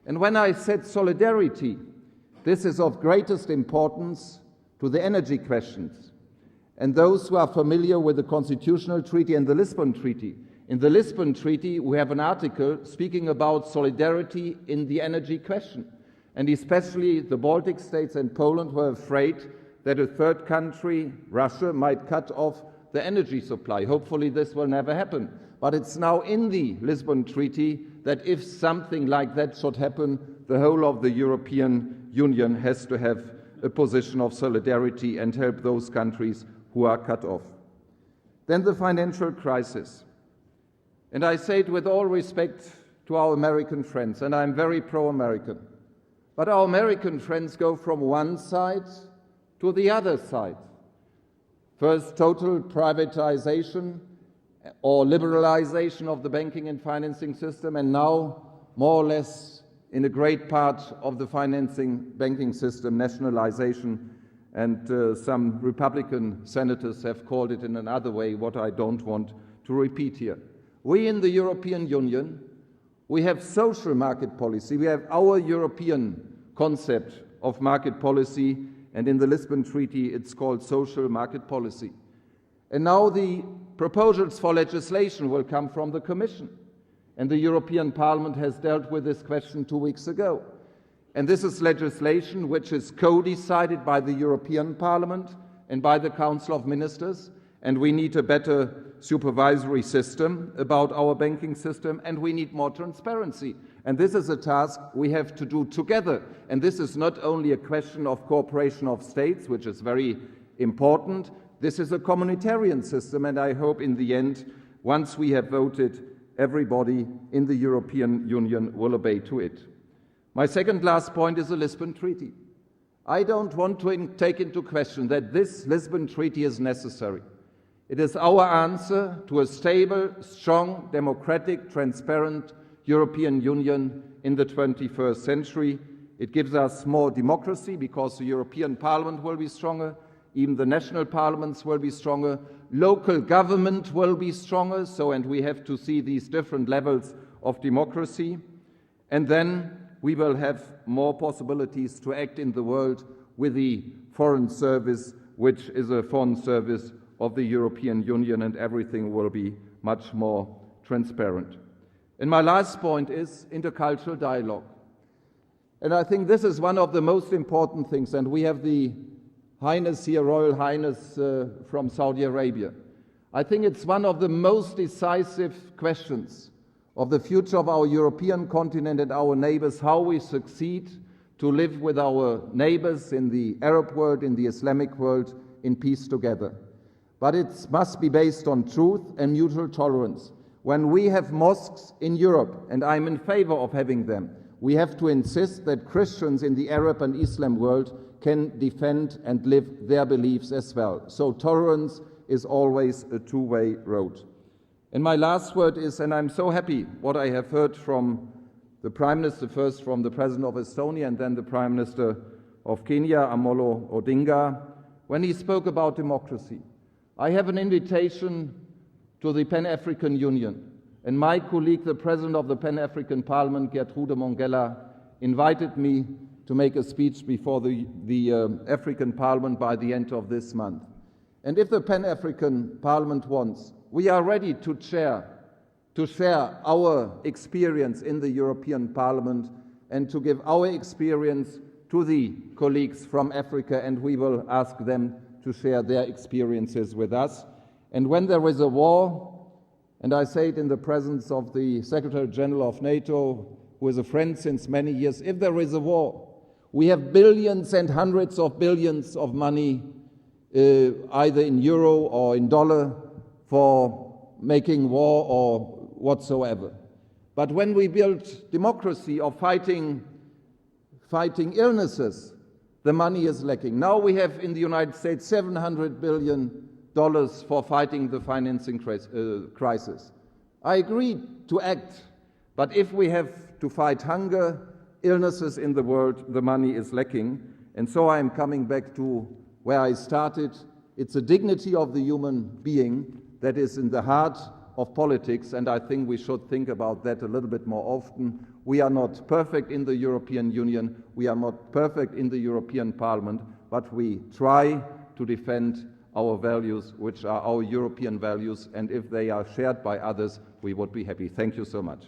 And when I said solidarity, this is of greatest importance to the energy questions. And those who are familiar with the Constitutional Treaty and the Lisbon Treaty, in the Lisbon Treaty we have an article speaking about solidarity in the energy question. And especially the Baltic states and Poland were afraid that a third country, Russia, might cut off the energy supply. Hopefully this will never happen. But it's now in the Lisbon Treaty that if something like that should happen, the whole of the European Union has to have a position of solidarity and help those countries who are cut off. Then the financial crisis. And I say it with all respect to our American friends, and I'm very pro-American. But our American friends go from one side to the other side. First, total privatization or liberalization of the banking and financing system, and now, more or less, in a great part of the financing banking system, nationalization, and some Republican senators have called it in another way, what I don't want to repeat here. We in the European Union, we have social market policy. We have our European concept of market policy, and in the Lisbon Treaty it's called social market policy. And now the proposals for legislation will come from the Commission. And the European Parliament has dealt with this question 2 weeks ago. And this is legislation which is co-decided by the European Parliament and by the Council of Ministers. And we need a better supervisory system about our banking system, and we need more transparency. And this is a task we have to do together. And this is not only a question of cooperation of states, which is very important. This is a communitarian system, and I hope in the end, once we have voted, everybody in the European Union will obey to it. My second last point is the Lisbon Treaty. I don't want to take into question that this Lisbon Treaty is necessary. It is our answer to a stable, strong, democratic, transparent European Union in the 21st century. It gives us more democracy because the European Parliament will be stronger, even the national parliaments will be stronger, local government will be stronger, and we have to see these different levels of democracy. And then we will have more possibilities to act in the world with the Foreign Service, which is a foreign service of the European Union, and everything will be much more transparent. And my last point is intercultural dialogue. And I think this is one of the most important things, and we have the Highness here, Royal Highness from Saudi Arabia. I think it's one of the most decisive questions of the future of our European continent and our neighbors, how we succeed to live with our neighbors in the Arab world, in the Islamic world, in peace together. But it must be based on truth and mutual tolerance. When we have mosques in Europe, and I'm in favor of having them, we have to insist that Christians in the Arab and Islam world can defend and live their beliefs as well. So tolerance is always a two-way road. And my last word is, and I'm so happy what I have heard from the Prime Minister, first from the President of Estonia and then the Prime Minister of Kenya, Amolo Odinga, when he spoke about democracy. I have an invitation to the Pan-African Union, and my colleague, the President of the Pan-African Parliament, Gert invited me to make a speech before the African Parliament by the end of this month. And if the Pan-African Parliament wants, we are ready to share our experience in the European Parliament and to give our experience to the colleagues from Africa, and we will ask them to share their experiences with us. And when there is a war, and I say it in the presence of the Secretary General of NATO, who is a friend since many years, if there is a war, we have billions and hundreds of billions of money, either in euro or in dollar, for making war or whatsoever. But when we build democracy or fighting illnesses, the money is lacking. Now we have in the United States $700 billion for fighting the financing crisis. I agree to act, but if we have to fight hunger, illnesses in the world, the money is lacking. And so I am coming back to where I started. It's the dignity of the human being that is in the heart of politics, and I think we should think about that a little bit more often. We are not perfect in the European Union, we are not perfect in the European Parliament, but we try to defend our values, which are our European values, and if they are shared by others, we would be happy. Thank you so much.